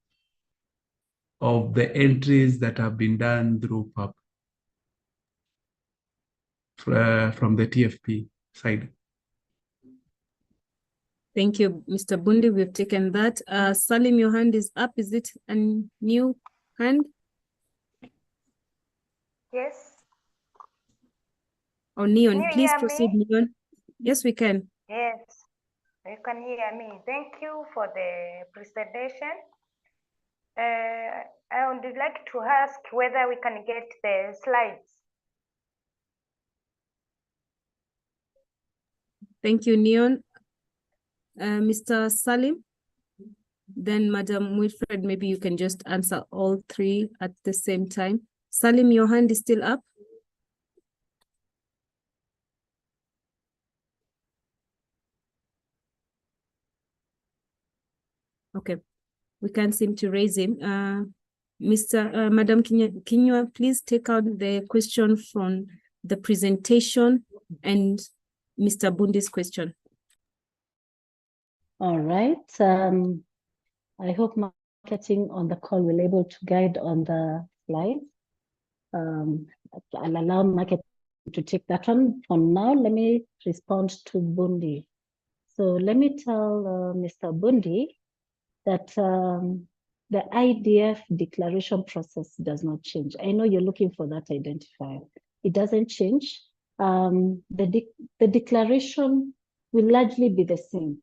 of the entries that have been done through PAP from the TFP side. Thank you, Mr. Bundi. We've taken that. Salim, your hand is up. Is it a new hand? Yes. Oh, Neon, Can you please hear proceed, me? Neon. Yes, we can. Yes, you can hear me. Thank you for the presentation. I would like to ask whether we can get the slides. Thank you, Neon. Mr. Salim, then Madam Wilfred, maybe you can just answer all three at the same time. Salim, your hand is still up. Okay, we can't seem to raise him. Madam Kinyua, please take out the question from the presentation and Mr. Bundi's question. All right. I hope marketing on the call will able to guide on the slides. I'll allow marketing to take that one. For now, let me respond to Bundi. So let me tell Mr. Bundi that the IDF declaration process does not change. I know you're looking for that identifier. It doesn't change. The declaration will largely be the same.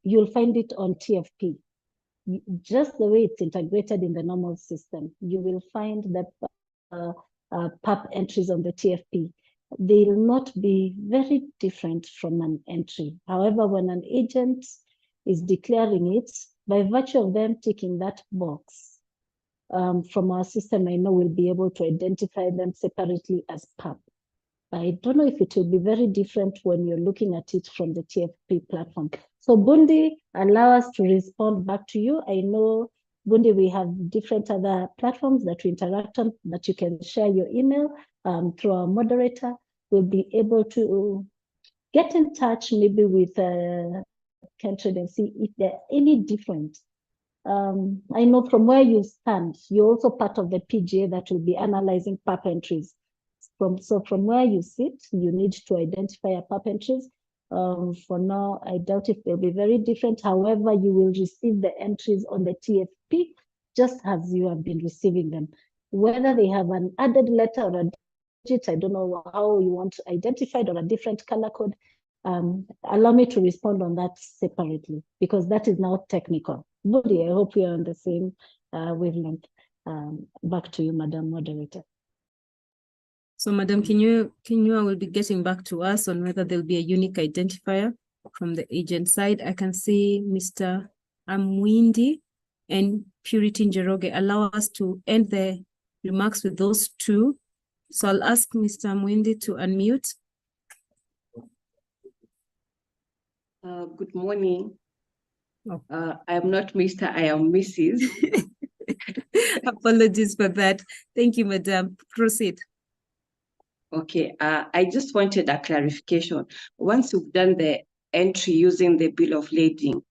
You'll find it on TFP. Just the way it's integrated in the normal system, you will find that PAP entries on the TFP. They will not be very different from an entry. However, when an agent is declaring it, by virtue of them ticking that box, from our system, I know we'll be able to identify them separately as PAP. I don't know if it will be very different when you're looking at it from the TFP platform. So Bundi, allow us to respond back to you. I know, Bundi, we have different other platforms that we interact on, that you can share your email through our moderator. We'll be able to get in touch maybe with Kentrade and see if they're any different. I know from where you stand, you're also part of the PGA that will be analyzing PAP entries. So from where you sit, you need to identify a PAP entries. For now, I doubt if they'll be very different. However, you will receive the entries on the TFP just as you have been receiving them. Whether they have an added letter or a digit, I don't know how you want to identify it, or a different color code. Allow me to respond on that separately, because that is now technical. Budi, I hope we are on the same wavelength. Back to you, Madam Moderator. So, Madam Kinyua will be getting back to us on whether there'll be a unique identifier from the agent side. I can see Mr. Amwindi and Purity Njoroge. Allow us to end the remarks with those two. So I'll ask Mr. Amwindi to unmute. Good morning. I am not Mr. I am Mrs. Apologies for that. Thank you, Madam. Proceed. Okay, I just wanted a clarification. Once you've done the entry using the bill of lading,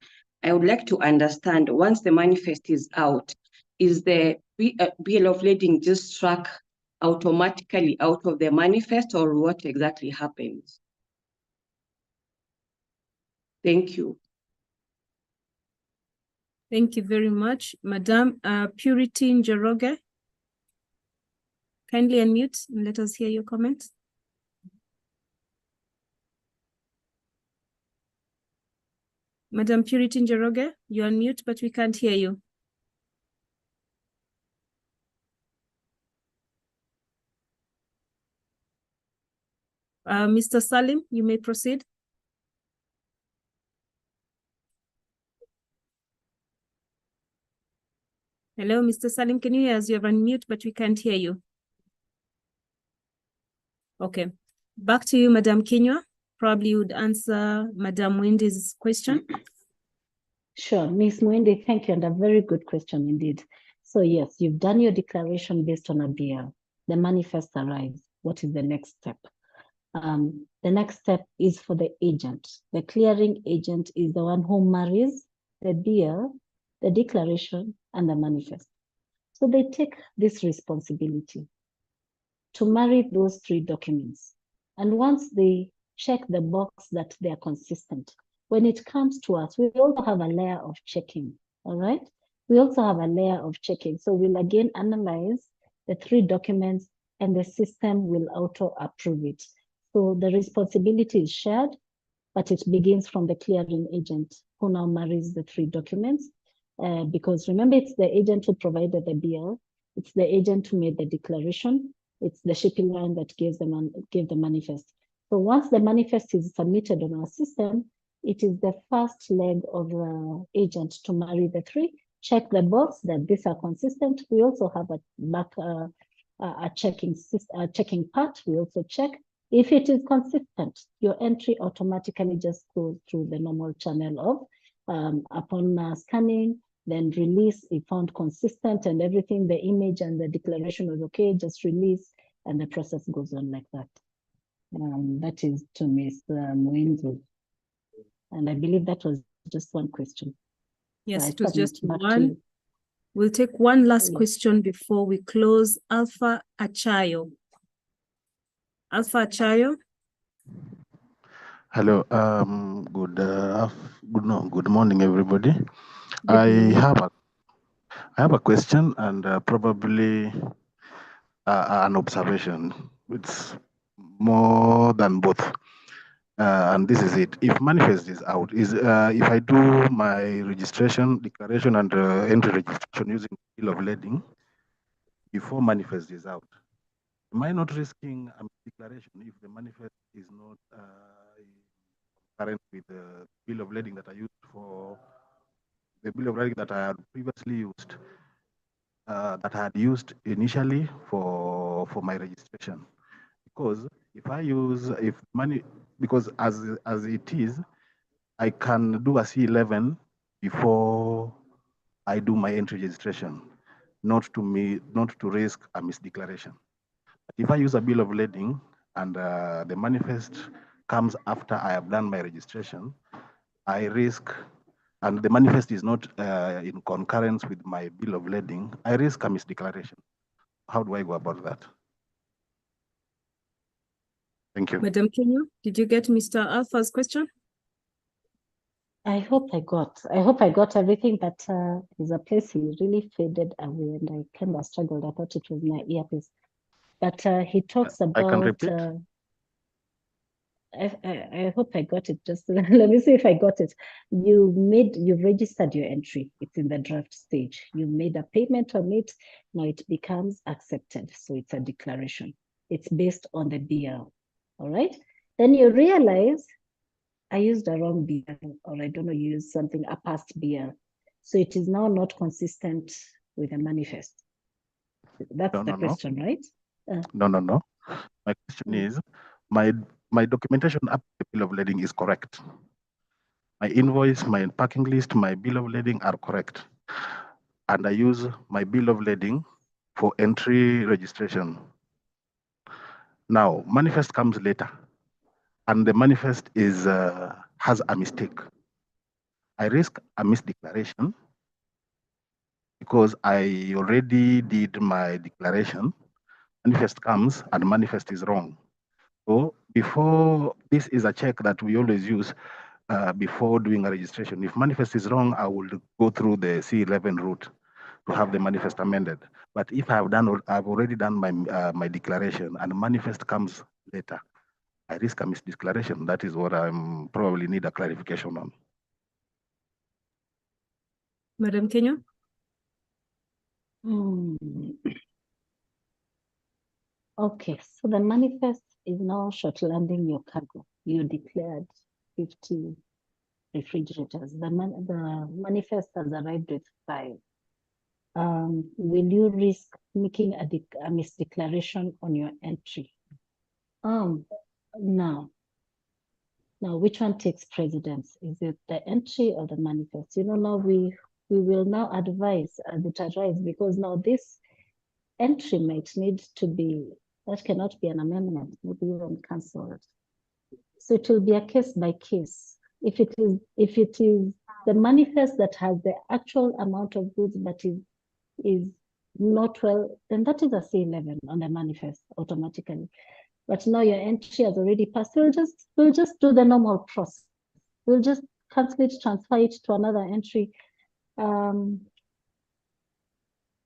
I would like to understand, once the manifest is out, is the bill of lading just struck automatically out of the manifest, or what exactly happens? Thank you. Thank you very much, Madam. Purity Njoroge. Kindly unmute and let us hear your comments. Madam Purity Njoroge, you unmute, but we can't hear you. Mr. Salim, you may proceed. Hello, Mr. Salim, can you hear us? You have unmute, but we can't hear you. Okay, back to you, Madam Kinyua. Probably would answer Madam Wendy's question. Sure, Ms. Mwende, thank you, and a very good question indeed. So yes, you've done your declaration based on a BL. The manifest arrives. What is the next step? The next step is for the agent. The clearing agent is the one who marries the BL, the declaration, and the manifest. So they take this responsibility to marry those three documents. And once they check the box that they are consistent, when it comes to us, we also have a layer of checking, all right? We also have a layer of checking. So we'll again analyze the three documents and the system will auto approve it. So the responsibility is shared, but it begins from the clearing agent who now marries the three documents. Because remember, it's the agent who provided the BL, it's the agent who made the declaration, it's the shipping line that gave the manifest. So once the manifest is submitted on our system, it is the first leg of the agent to marry the three, check the box that these are consistent. We also have a checking part. We also check if it is consistent. Your entry automatically just goes through the normal channel of upon scanning, then release. If found consistent and everything, the image and the declaration was okay, just release, and the process goes on like that. That is to Ms. Mwinzu. And I believe that was just one question. Yes, So it was just one. you. We'll take one last question before we close. Alpha Achayo. Alpha Achayo. Hello. Good morning, everybody. I have a question and probably an observation. It's more than both. And this is it. If manifest is out, if I do my registration, declaration, and entry registration using bill of lading before manifest is out, am I not risking a declaration if the manifest is not current with the bill of lading that I used for the bill of lading that I had previously used, that I had used initially for my registration? Because because as it is, I can do a C11 before I do my entry registration, not to risk a misdeclaration. But if I use a bill of lading and the manifest comes after I have done my registration, I risk, and the manifest is not in concurrence with my bill of lading, I risk a misdeclaration. How do I go about that? Thank you. Madam Kenya, did you get Mr. Alpha's question? I hope I got everything, but there's a place he really faded away and I kind of struggled. I thought it was my earpiece. But he talks about... I can repeat. I hope I got it. Just let me see if I got it. You've registered your entry. It's in the draft stage. You made a payment on it. Now it becomes accepted. So it's a declaration. It's based on the BL. All right. Then you realize I used the wrong BL, or I don't know, you used something, a past BL. So it is now not consistent with the manifest. That's the question, right? No. My question is, my documentation up to the bill of lading is correct. My invoice, my packing list, my bill of lading are correct. And I use my bill of lading for entry registration. Now, manifest comes later, and the manifest has a mistake. I risk a misdeclaration because I already did my declaration. Manifest comes and manifest is wrong. So before, this is a check that we always use before doing a registration. If manifest is wrong, I will go through the C11 route to have the manifest amended. But if I've already done my declaration and manifest comes later, I risk a misdeclaration. That is what I'm probably need a clarification on. Madam Kenya? Okay, so the manifest is now short landing your cargo. You declared 50 refrigerators. The manifest has arrived with 5. Will you risk making a misdeclaration on your entry? Now, which one takes precedence? Is it the entry or the manifest? Now we will now advise as it arrives, because now this entry might need to be, that cannot be an amendment, maybe even cancelled. So it will be a case by case. If it is the manifest that has the actual amount of goods but is not well, then that is a C11 on the manifest automatically. But now your entry has already passed. We'll just do the normal process. We'll just cancel it, transfer it to another entry.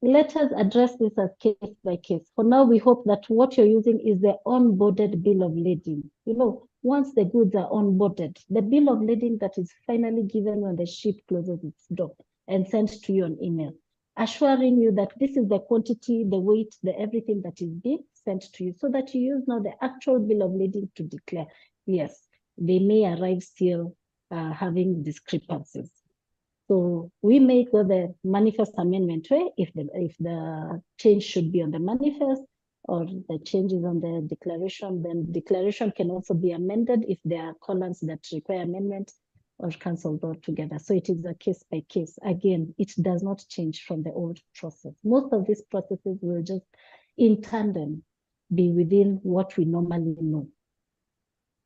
let us address this as case by case. For now, we hope that what you're using is the onboarded bill of lading. You know, once the goods are onboarded, the bill of lading that is finally given when the ship closes its door and sent to you on email, assuring you that this is the quantity, the weight, the everything that is being sent to you, so that you use now the actual bill of lading to declare. Yes, they may arrive still having discrepancies. So we may go the manifest amendment way if the change should be on the manifest, or the changes on the declaration. Then declaration can also be amended if there are columns that require amendment or cancelled altogether. So it is a case by case. Again, it does not change from the old process. Most of these processes will just in tandem be within what we normally know.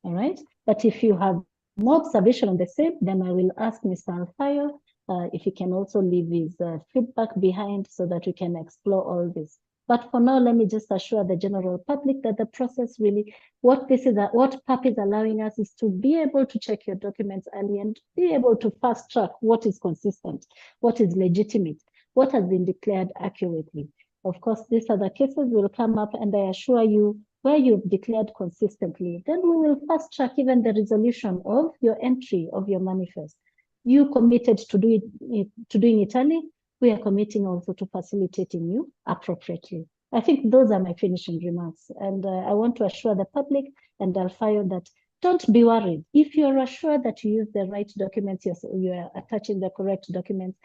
All right. But if you have more observation on the same, then I will ask Mr. Alfayo if he can also leave his feedback behind so that we can explore all this. But for now, let me just assure the general public that the process really, what PAP is allowing us is to be able to check your documents early and be able to fast track what is consistent, what is legitimate, what has been declared accurately. Of course, these other cases will come up, and I assure you, where you've declared consistently, then we will fast track even the resolution of your entry of your manifest. You committed to doing it early. We are committing also to facilitating you appropriately. I think those are my finishing remarks. And I want to assure the public and Alfayo that don't be worried. If you're assured that you use the right documents, you are attaching the correct documents,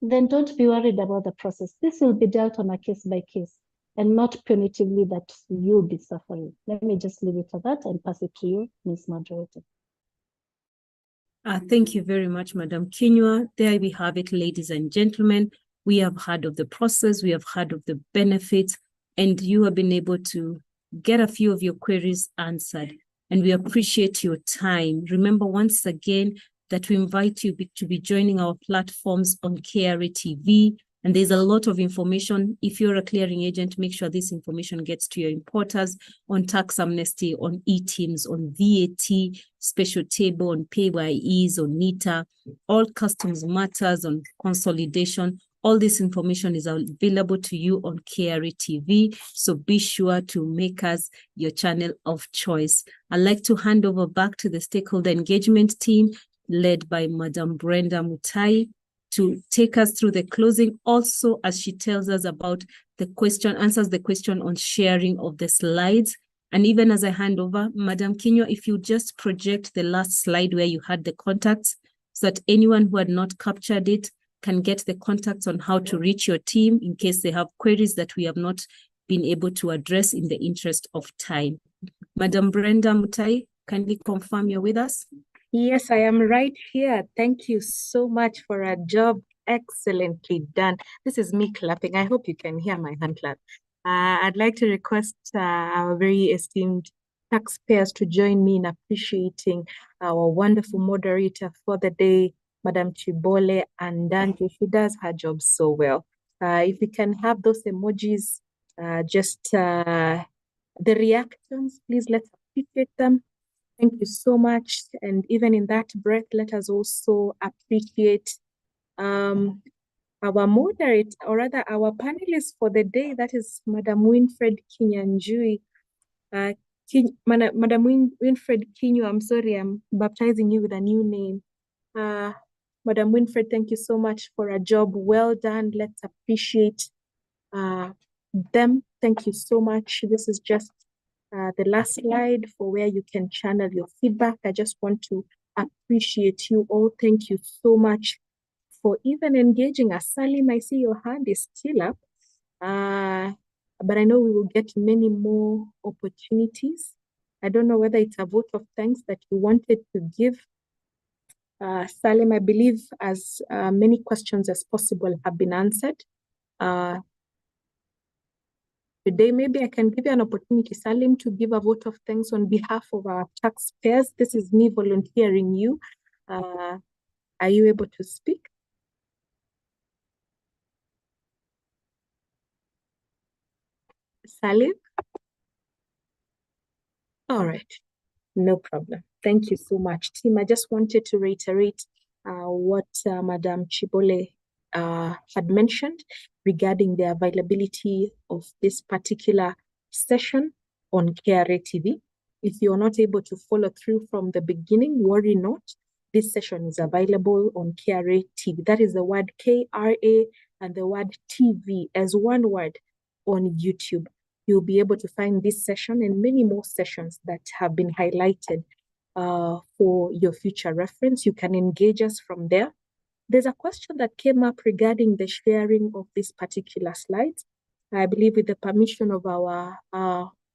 then don't be worried about the process. This will be dealt on a case by case and not punitively that you'll be suffering. Let me just leave it at that and pass it to you, Ms. Moderator. Thank you very much, Madam Kinyua. There we have it, ladies and gentlemen. We have heard of the process, we have heard of the benefits, and you have been able to get a few of your queries answered. And we appreciate your time. Remember once again that we invite you to be joining our platforms on KRA TV. And there's a lot of information. If you're a clearing agent, make sure this information gets to your importers on tax amnesty, on e-teams, on VAT, special table, on PAYEs, on NITA, all customs matters, on consolidation. All this information is available to you on KRA TV. So be sure to make us your channel of choice. I'd like to hand over back to the stakeholder engagement team led by Madam Brenda Mutai, to take us through the closing, also as she tells us about the question, answers the question on sharing of the slides. And even as I hand over, Madam Kinyua, if you just project the last slide where you had the contacts, so that anyone who had not captured it can get the contacts on how to reach your team in case they have queries that we have not been able to address in the interest of time. Madam Brenda Mutai, kindly confirm you're with us? Yes, I am right here. Thank you so much for a job excellently done. This is me clapping. I hope you can hear my hand clap. I'd like to request our very esteemed taxpayers to join me in appreciating our wonderful moderator for the day, Madam Chibole Andanjo. She does her job so well. If we can have those emojis, the reactions, please let's appreciate them. Thank you so much. And even in that breath, let us also appreciate our moderator, or rather our panelist for the day, that is Madam Winfred Kinyanjui. Madam Winfred Kinyu, I'm sorry, I'm baptizing you with a new name. Madam Winfred, thank you so much for a job well done. Let's appreciate them. Thank you so much. This is just the last slide for where you can channel your feedback. I just want to appreciate you all. Thank you so much for even engaging us. Salim, I see your hand is still up, but I know we will get many more opportunities. I don't know whether it's a vote of thanks that you wanted to give. Salim, I believe as many questions as possible have been answered. Today, maybe I can give you an opportunity, Salim, to give a vote of thanks on behalf of our taxpayers. This is me volunteering you. Are you able to speak? Salim? All right, no problem. Thank you so much, team. I just wanted to reiterate what Madam Chibole had mentioned regarding the availability of this particular session on KRA TV. If you're not able to follow through from the beginning, worry not. This session is available on KRA TV. That is the word KRA and the word TV as one word on YouTube. You'll be able to find this session and many more sessions that have been highlighted for your future reference. You can engage us from there. There's a question that came up regarding the sharing of this particular slides. I believe with the permission of our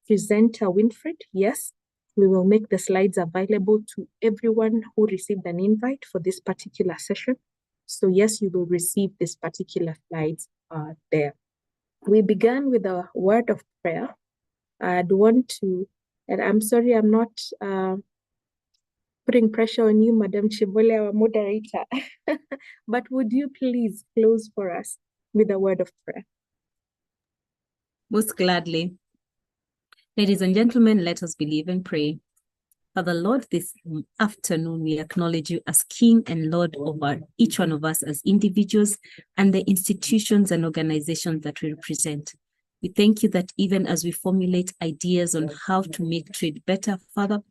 presenter, Winfred, yes, we will make the slides available to everyone who received an invite for this particular session. So yes, you will receive this particular slides there. We began with a word of prayer. I'd want to, and I'm sorry I'm not putting pressure on you, Madam Chibole, our moderator, but would you please close for us with a word of prayer? Most gladly. Ladies and gentlemen, let us believe and pray. Father Lord, this afternoon we acknowledge you as King and Lord over each one of us as individuals and the institutions and organizations that we represent. We thank you that even as we formulate ideas on how to make trade better, Father,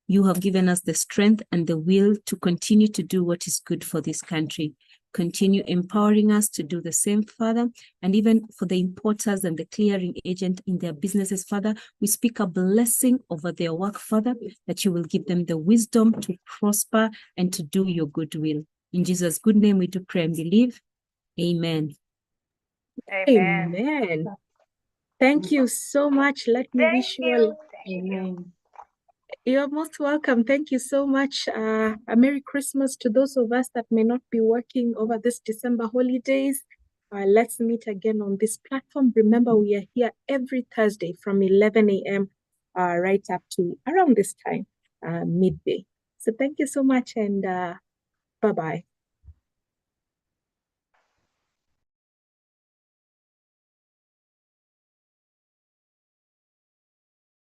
you have given us the strength and the will to continue to do what is good for this country. Continue empowering us to do the same, Father, and even for the importers and the clearing agent in their businesses, Father, we speak a blessing over their work, Father, that you will give them the wisdom to prosper and to do your good will. In Jesus' good name we do pray and believe. Amen. Amen. Amen. Thank you so much. Let me wish you all. Amen. You're most welcome. Thank you so much. A Merry Christmas to those of us that may not be working over this December holidays. Let's meet again on this platform. Remember, we are here every Thursday from 11 a.m. Right up to around this time, midday. So thank you so much and bye-bye.